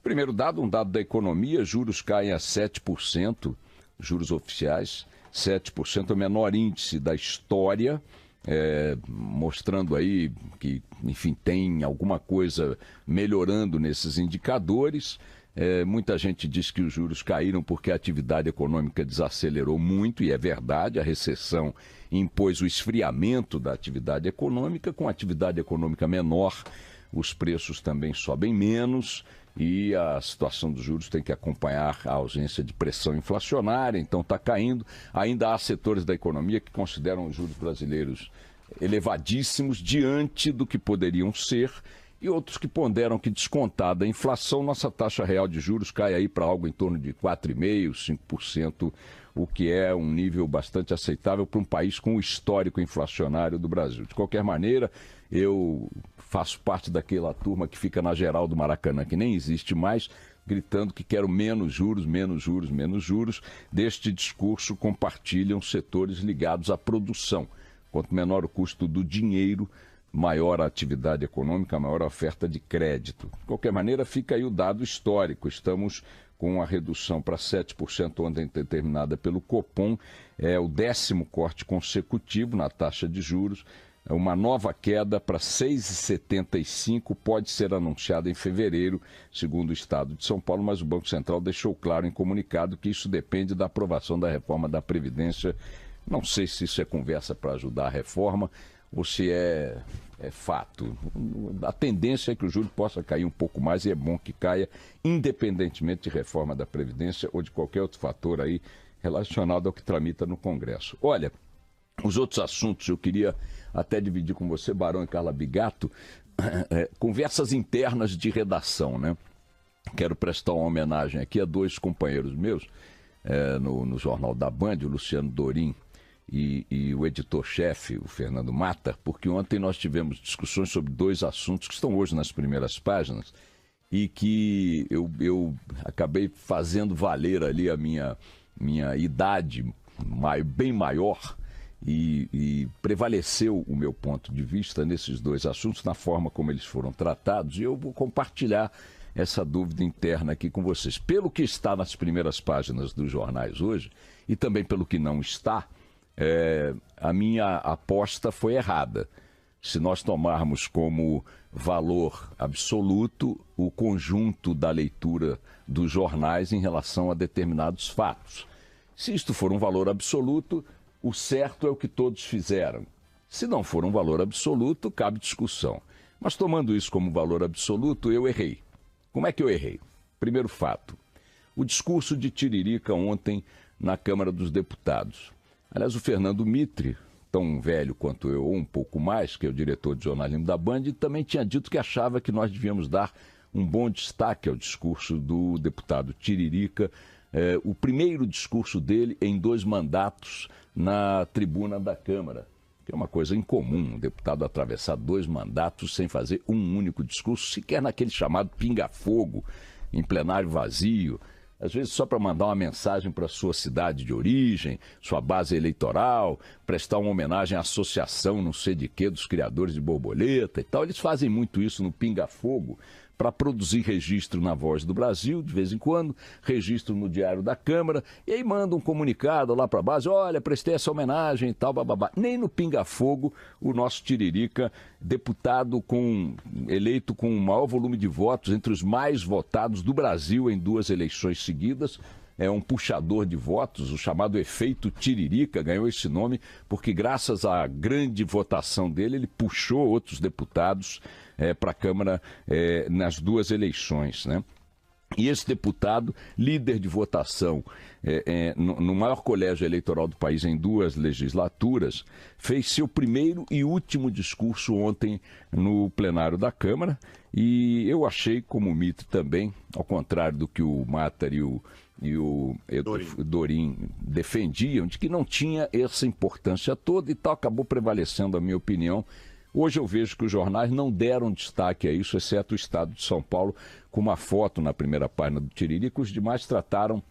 Primeiro dado, um dado da economia, juros caem a 7%, juros oficiais, 7%, o menor índice da história, mostrando aí que, enfim, tem alguma coisa melhorando nesses indicadores. Muita gente diz que os juros caíram porque a atividade econômica desacelerou muito, e é verdade, a recessão impôs o esfriamento da atividade econômica. Com a atividade econômica menor, os preços também sobem menos e a situação dos juros tem que acompanhar a ausência de pressão inflacionária, então está caindo. Ainda há setores da economia que consideram os juros brasileiros elevadíssimos diante do que poderiam ser, e outros que ponderam que, descontada a inflação, nossa taxa real de juros cai aí para algo em torno de 4,5%, 5%, o que é um nível bastante aceitável para um país com o histórico inflacionário do Brasil. De qualquer maneira, eu faço parte daquela turma que fica na geral do Maracanã, que nem existe mais, gritando que quero menos juros, menos juros, menos juros. Deste discurso compartilham setores ligados à produção. Quanto menor o custo do dinheiro, maior a atividade econômica, maior a oferta de crédito. De qualquer maneira, fica aí o dado histórico. Estamos com a redução para 7% ontem determinada pelo Copom. É o 10º corte consecutivo na taxa de juros. Uma nova queda para 6,75 pode ser anunciada em fevereiro, segundo o Estado de São Paulo, mas o Banco Central deixou claro em comunicado que isso depende da aprovação da reforma da Previdência. Não sei se isso é conversa para ajudar a reforma ou se é fato. A tendência é que o juro possa cair um pouco mais, e é bom que caia, independentemente de reforma da Previdência ou de qualquer outro fator aí relacionado ao que tramita no Congresso. Olha, os outros assuntos eu queria até dividir com você, Barão e Carla Bigato, conversas internas de redação, né? Quero prestar uma homenagem aqui a dois companheiros meus no Jornal da Band, o Luciano Dorim e o editor-chefe, o Fernando Mata, porque ontem nós tivemos discussões sobre dois assuntos que estão hoje nas primeiras páginas e que eu acabei fazendo valer ali a minha idade bem maior e prevaleceu o meu ponto de vista nesses dois assuntos, na forma como eles foram tratados, e eu vou compartilhar essa dúvida interna aqui com vocês. Pelo que está nas primeiras páginas dos jornais hoje, e também pelo que não está, a minha aposta foi errada. Se nós tomarmos como valor absoluto o conjunto da leitura dos jornais em relação a determinados fatos. Se isto for um valor absoluto, o certo é o que todos fizeram. Se não for um valor absoluto, cabe discussão. Mas tomando isso como valor absoluto, eu errei. Como é que eu errei? Primeiro fato, o discurso de Tiririca ontem na Câmara dos Deputados. Aliás, o Fernando Mitre, tão velho quanto eu, ou um pouco mais, que é o diretor de jornalismo da Band, também tinha dito que achava que nós devíamos dar um bom destaque ao discurso do deputado Tiririca, o primeiro discurso dele em 2 mandatos na tribuna da Câmara, que é uma coisa incomum, um deputado atravessar 2 mandatos sem fazer um único discurso, sequer naquele chamado pinga-fogo, em plenário vazio, às vezes só para mandar uma mensagem para a sua cidade de origem, sua base eleitoral, prestar uma homenagem à associação, não sei de quê, dos criadores de borboleta e tal. Eles fazem muito isso no pinga-fogo para produzir registro na Voz do Brasil, de vez em quando, registro no Diário da Câmara, e aí manda um comunicado lá para a base, olha, prestei essa homenagem e tal, bababá. Nem no pinga-fogo o nosso Tiririca, deputado eleito com o maior volume de votos, entre os mais votados do Brasil em 2 eleições seguidas, é um puxador de votos, o chamado efeito Tiririca, ganhou esse nome porque graças à grande votação dele, ele puxou outros deputados para a Câmara nas 2 eleições, né? E esse deputado, líder de votação no maior colégio eleitoral do país em 2 legislaturas, fez seu primeiro e último discurso ontem no plenário da Câmara, e eu achei, como o Mitre também, ao contrário do que o Matar e o Dorim defendiam, de que não tinha essa importância toda e tal, acabou prevalecendo a minha opinião. Hoje eu vejo que os jornais não deram destaque a isso, exceto o Estado de São Paulo, com uma foto na primeira página do Tiririca. Os demais trataram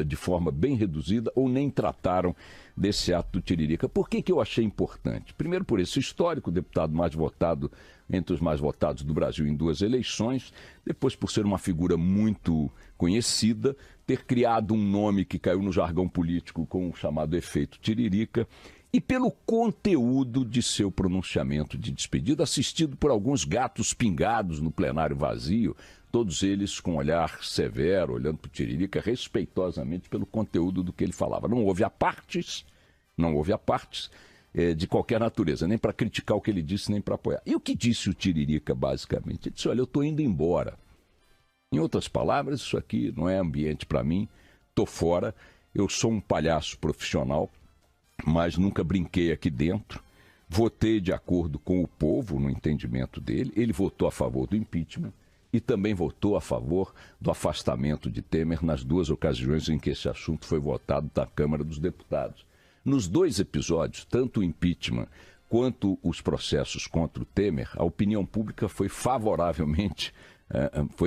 de forma bem reduzida ou nem trataram desse ato do Tiririca. Por que eu achei importante? Primeiro por esse histórico, o deputado mais votado, entre os mais votados do Brasil em 2 eleições, depois por ser uma figura muito conhecida, ter criado um nome que caiu no jargão político com o chamado efeito Tiririca, e pelo conteúdo de seu pronunciamento de despedida, assistido por alguns gatos pingados no plenário vazio, todos eles com um olhar severo, olhando para o Tiririca respeitosamente pelo conteúdo do que ele falava. Não houve apartes de qualquer natureza, nem para criticar o que ele disse, nem para apoiar. E o que disse o Tiririca, basicamente? Ele disse, olha, eu estou indo embora. Em outras palavras, isso aqui não é ambiente para mim, estou fora, eu sou um palhaço profissional, mas nunca brinquei aqui dentro, votei de acordo com o povo, no entendimento dele, ele votou a favor do impeachment e também votou a favor do afastamento de Temer nas 2 ocasiões em que esse assunto foi votado na Câmara dos Deputados. Nos 2 episódios, tanto o impeachment quanto os processos contra o Temer, a opinião pública foi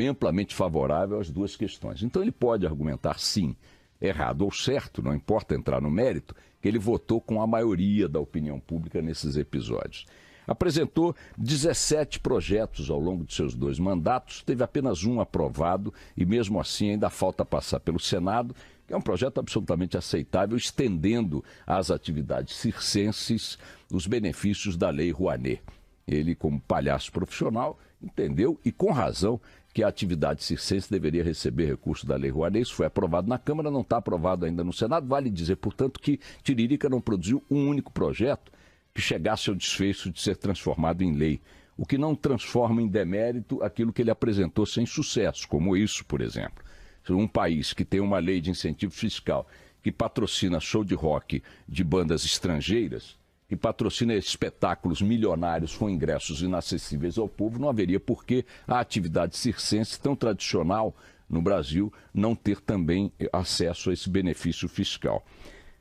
amplamente favorável às 2 questões. Então ele pode argumentar sim, errado ou certo, não importa entrar no mérito, que ele votou com a maioria da opinião pública nesses episódios. Apresentou 17 projetos ao longo de seus 2 mandatos, teve apenas um aprovado e mesmo assim ainda falta passar pelo Senado, que é um projeto absolutamente aceitável, estendendo às atividades circenses os benefícios da Lei Rouanet. Ele, como palhaço profissional, entendeu, e com razão, que a atividade circense deveria receber recurso da Lei Rouanet. Isso foi aprovado na Câmara, não está aprovado ainda no Senado. Vale dizer, portanto, que Tiririca não produziu um único projeto que chegasse ao desfecho de ser transformado em lei, o que não transforma em demérito aquilo que ele apresentou sem sucesso, como isso, por exemplo. Um país que tem uma lei de incentivo fiscal, que patrocina show de rock de bandas estrangeiras, que patrocina espetáculos milionários com ingressos inacessíveis ao povo, não haveria por que a atividade circense, tão tradicional no Brasil, não ter também acesso a esse benefício fiscal.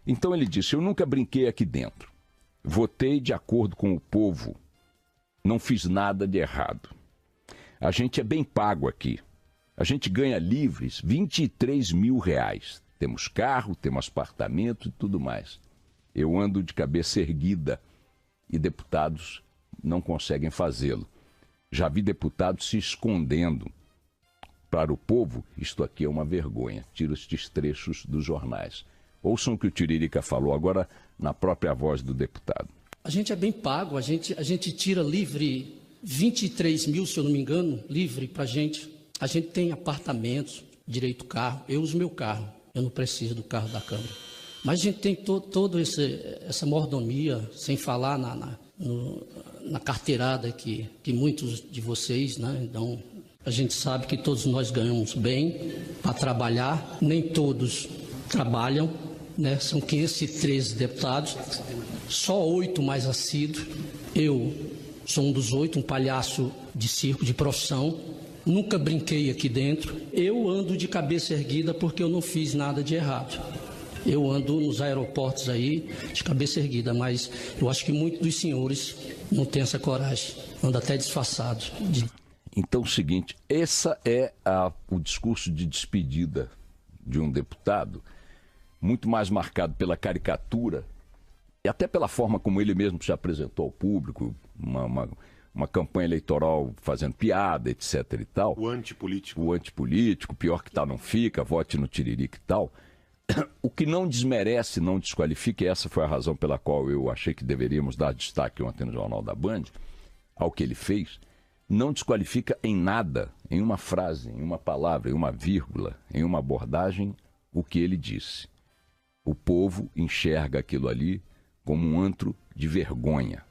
Então ele disse, eu nunca brinquei aqui dentro, votei de acordo com o povo, não fiz nada de errado. A gente é bem pago aqui, a gente ganha livres R$23 mil, temos carro, temos apartamento e tudo mais. Eu ando de cabeça erguida e deputados não conseguem fazê-lo. Já vi deputados se escondendo. Para o povo, isto aqui é uma vergonha. Tiro estes trechos dos jornais. Ouçam o que o Tiririca falou agora na própria voz do deputado. A gente é bem pago, a gente tira livre 23 mil, se eu não me engano, livre para a gente. A gente tem apartamentos, direito carro, eu uso meu carro, eu não preciso do carro da Câmara. Mas a gente tem toda essa mordomia, sem falar na carteirada que muitos de vocês, né? Então, a gente sabe que todos nós ganhamos bem para trabalhar, nem todos trabalham, né? São 513 deputados, só 8 mais assíduos. Eu sou um dos 8, um palhaço de circo, de profissão. Nunca brinquei aqui dentro. Eu ando de cabeça erguida porque eu não fiz nada de errado. Eu ando nos aeroportos aí de cabeça erguida, mas eu acho que muitos dos senhores não têm essa coragem. Andam até disfarçados. Então, é o seguinte, esse é o discurso de despedida de um deputado, muito mais marcado pela caricatura e até pela forma como ele mesmo se apresentou ao público, uma campanha eleitoral fazendo piada, etc. e tal. O antipolítico. O antipolítico, pior que tá não fica, vote no Tiririca e tal. O que não desmerece, não desqualifica, e essa foi a razão pela qual eu achei que deveríamos dar destaque ontem no Jornal da Band, ao que ele fez, não desqualifica em nada, em uma frase, em uma palavra, em uma vírgula, em uma abordagem, o que ele disse. O povo enxerga aquilo ali como um antro de vergonha.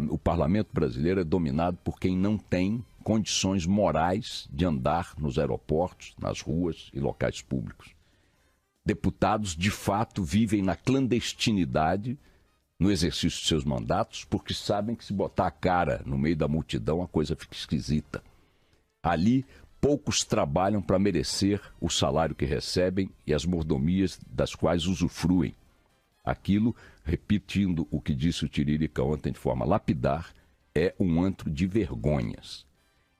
O parlamento brasileiro é dominado por quem não tem condições morais de andar nos aeroportos, nas ruas e locais públicos. Deputados, de fato, vivem na clandestinidade no exercício de seus mandatos, porque sabem que se botar a cara no meio da multidão, a coisa fica esquisita. Ali, poucos trabalham para merecer o salário que recebem e as mordomias das quais usufruem. Aquilo, repetindo o que disse o Tiririca ontem de forma lapidar, é um antro de vergonhas.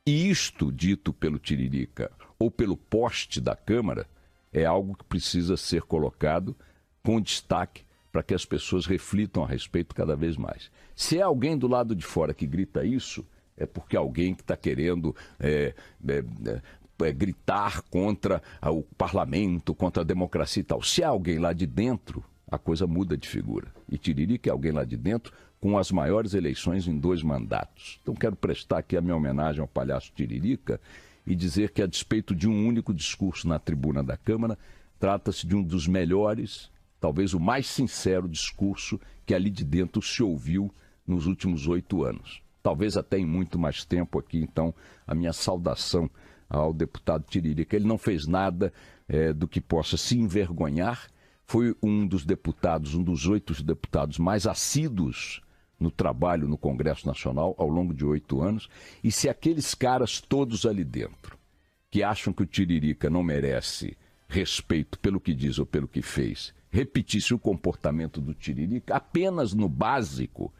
E isto, dito pelo Tiririca ou pelo poste da Câmara, É algo que precisa ser colocado com destaque para que as pessoas reflitam a respeito cada vez mais. Se é alguém do lado de fora que grita isso, é porque alguém que está querendo gritar contra o parlamento, contra a democracia e tal. Se é alguém lá de dentro, a coisa muda de figura. E Tiririca é alguém lá de dentro com as maiores eleições em 2 mandatos. Então quero prestar aqui a minha homenagem ao palhaço Tiririca e dizer que, a despeito de um único discurso na tribuna da Câmara, trata-se de um dos melhores, talvez o mais sincero discurso que ali de dentro se ouviu nos últimos 8 anos. Talvez até em muito mais tempo aqui, então, a minha saudação ao deputado Tiririca. Ele não fez nada do que possa se envergonhar. Foi um dos deputados, um dos 8 deputados mais assíduos no trabalho no Congresso Nacional ao longo de 8 anos. E se aqueles caras todos ali dentro, que acham que o Tiririca não merece respeito pelo que diz ou pelo que fez, repetisse o comportamento do Tiririca apenas no básico,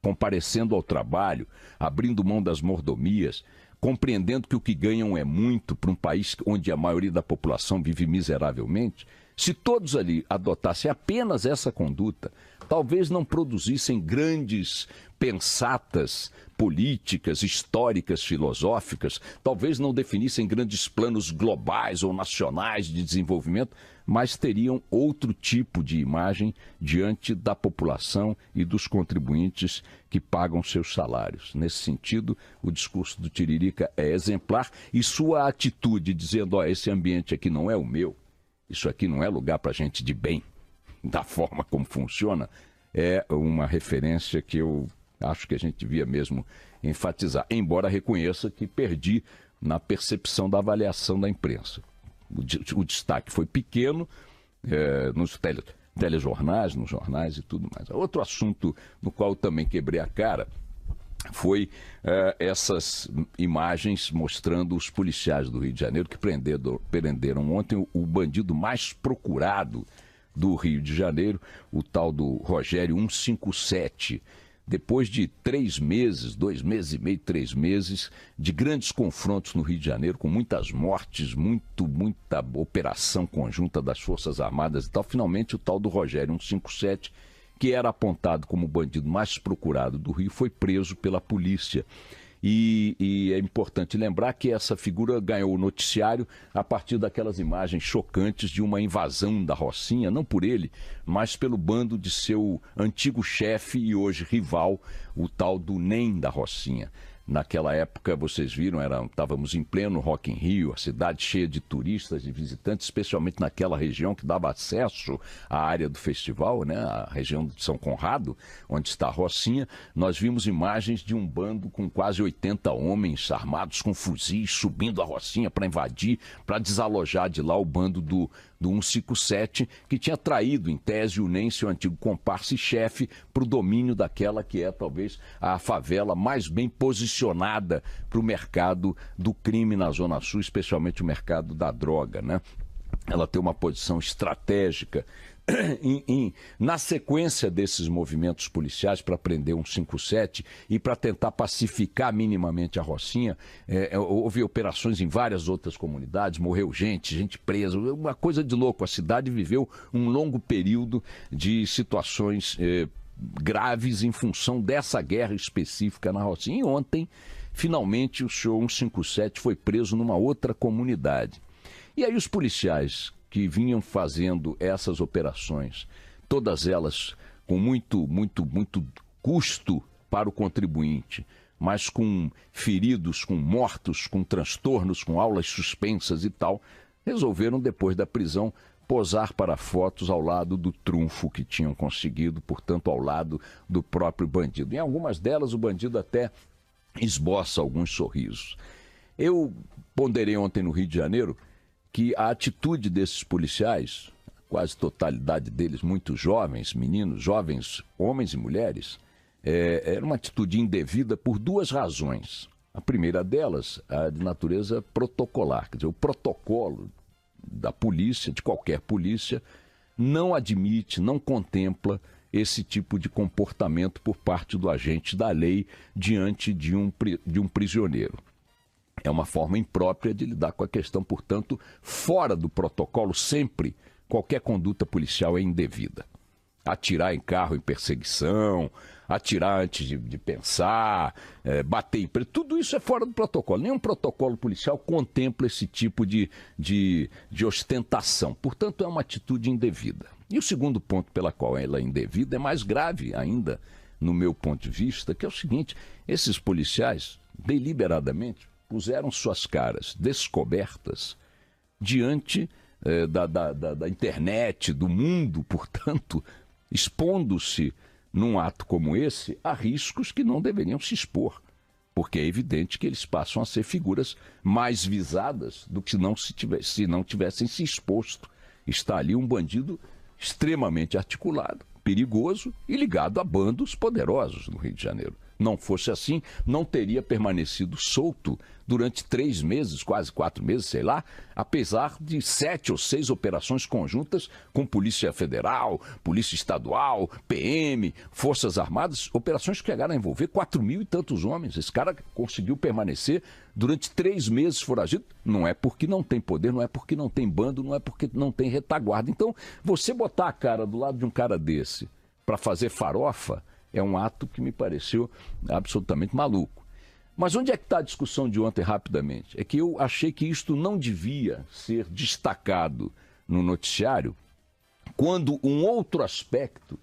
comparecendo ao trabalho, abrindo mão das mordomias, compreendendo que o que ganham é muito para um país onde a maioria da população vive miseravelmente, se todos ali adotassem apenas essa conduta, talvez não produzissem grandes pensatas políticas, históricas, filosóficas, talvez não definissem grandes planos globais ou nacionais de desenvolvimento, mas teriam outro tipo de imagem diante da população e dos contribuintes que pagam seus salários. Nesse sentido, o discurso do Tiririca é exemplar e sua atitude dizendo, esse ambiente aqui não é o meu, isso aqui não é lugar para gente de bem, da forma como funciona, é uma referência que eu acho que a gente devia mesmo enfatizar, embora reconheça que perdi na percepção da avaliação da imprensa. O destaque foi pequeno nos telejornais, nos jornais e tudo mais. Outro assunto no qual eu também quebrei a cara foi essas imagens mostrando os policiais do Rio de Janeiro que prenderam ontem o bandido mais procurado do Rio de Janeiro, o tal do Rogério 157. Depois de 3 meses, 2 meses e meio, 3 meses, de grandes confrontos no Rio de Janeiro, com muitas mortes, muita operação conjunta das Forças Armadas e tal, finalmente o tal do Rogério 157, que era apontado como o bandido mais procurado do Rio, foi preso pela polícia. E é importante lembrar que essa figura ganhou o noticiário a partir daquelas imagens chocantes de uma invasão da Rocinha, não por ele, mas pelo bando de seu antigo chefe e hoje rival, o tal do NEM da Rocinha. Naquela época, vocês viram, estávamos em pleno Rock in Rio, a cidade cheia de turistas, de visitantes, especialmente naquela região que dava acesso à área do festival, né, a região de São Conrado, onde está a Rocinha. Nós vimos imagens de um bando com quase 80 homens armados com fuzis subindo a Rocinha para invadir, para desalojar de lá o bando do 157, que tinha traído, em tese, o NEM, seu antigo comparsa e chefe, para o domínio daquela que é, talvez, a favela mais bem posicionada para o mercado do crime na Zona Sul, especialmente o mercado da droga, né? Ela tem uma posição estratégica na sequência desses movimentos policiais para prender 157 e para tentar pacificar minimamente a Rocinha. Houve operações em várias outras comunidades, morreu gente presa, uma coisa de louco. A cidade viveu um longo período de situações graves em função dessa guerra específica na Rocinha. E ontem, finalmente, o senhor 157 foi preso numa outra comunidade. E aí os policiais que vinham fazendo essas operações, todas elas com muito custo para o contribuinte, mas com feridos, com mortos, com transtornos, com aulas suspensas e tal, resolveram, depois da prisão, posar para fotos ao lado do trunfo que tinham conseguido, portanto, ao lado do próprio bandido. Em algumas delas, o bandido até esboça alguns sorrisos. Eu ponderei ontem no Rio de Janeiro que a atitude desses policiais, quase totalidade deles muito jovens, meninos, jovens, homens e mulheres, era uma atitude indevida por 2 razões. A primeira delas, a de natureza protocolar, quer dizer, o protocolo da polícia, de qualquer polícia, não admite, não contempla esse tipo de comportamento por parte do agente da lei diante de um prisioneiro. É uma forma imprópria de lidar com a questão, portanto, fora do protocolo, sempre qualquer conduta policial é indevida. Atirar em carro em perseguição, atirar antes de pensar, bater em preso, tudo isso é fora do protocolo. Nenhum protocolo policial contempla esse tipo de ostentação. Portanto, é uma atitude indevida. E o segundo ponto pela qual ela é indevida é mais grave ainda, no meu ponto de vista, que é o seguinte: esses policiais, deliberadamente, puseram suas caras descobertas diante da internet, do mundo, portanto, expondo-se num ato como esse a riscos que não deveriam se expor, porque é evidente que eles passam a ser figuras mais visadas do que se não tivessem se exposto. Está ali um bandido extremamente articulado, perigoso e ligado a bandos poderosos no Rio de Janeiro. Não fosse assim, não teria permanecido solto durante 3 meses, quase 4 meses, sei lá, apesar de 7 ou 6 operações conjuntas com Polícia Federal, Polícia Estadual, PM, Forças Armadas, operações que chegaram a envolver 4.000 e tantos homens. Esse cara conseguiu permanecer durante 3 meses foragido. Não é porque não tem poder, não é porque não tem bando, não é porque não tem retaguarda. Então, você botar a cara do lado de um cara desse para fazer farofa é um ato que me pareceu absolutamente maluco. Mas onde é que está a discussão de ontem, rapidamente? É que eu achei que isto não devia ser destacado no noticiário, quando um outro aspecto,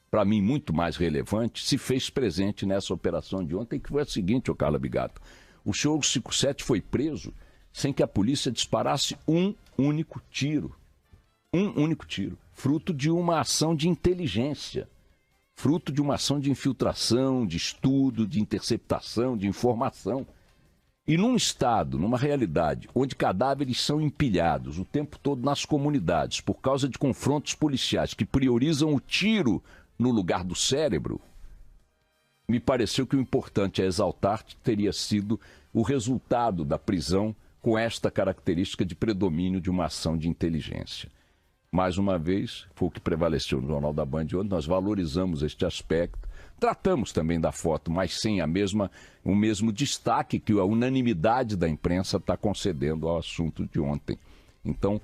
para mim muito mais relevante, se fez presente nessa operação de ontem, que foi a seguinte, Carla Bigato. O senhor 57 foi preso sem que a polícia disparasse um único tiro. Um único tiro. Fruto de uma ação de inteligência. Fruto de uma ação de infiltração, de estudo, de interceptação, de informação. E num estado, numa realidade, onde cadáveres são empilhados o tempo todo nas comunidades por causa de confrontos policiais que priorizam o tiro no lugar do cérebro, me pareceu que o importante a exaltar teria sido o resultado da prisão com esta característica de predomínio de uma ação de inteligência. Mais uma vez, foi o que prevaleceu no Jornal da Band ontem, nós valorizamos este aspecto, tratamos também da foto, mas sem o mesmo destaque que a unanimidade da imprensa está concedendo ao assunto de ontem. Então,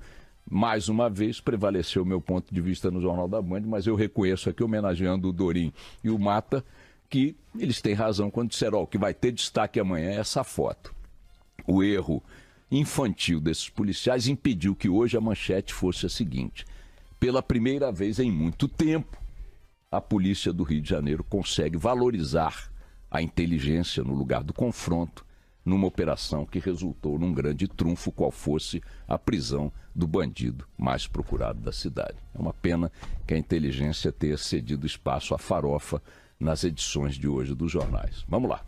mais uma vez, prevaleceu o meu ponto de vista no Jornal da Band, mas eu reconheço aqui, homenageando o Dorim e o Mata, que eles têm razão quando disseram, o que vai ter destaque amanhã é essa foto. O erro infantil desses policiais impediu que hoje a manchete fosse a seguinte: pela primeira vez em muito tempo, a polícia do Rio de Janeiro consegue valorizar a inteligência no lugar do confronto, numa operação que resultou num grande trunfo, qual fosse a prisão do bandido mais procurado da cidade. É uma pena que a inteligência tenha cedido espaço à farofa nas edições de hoje dos jornais. Vamos lá.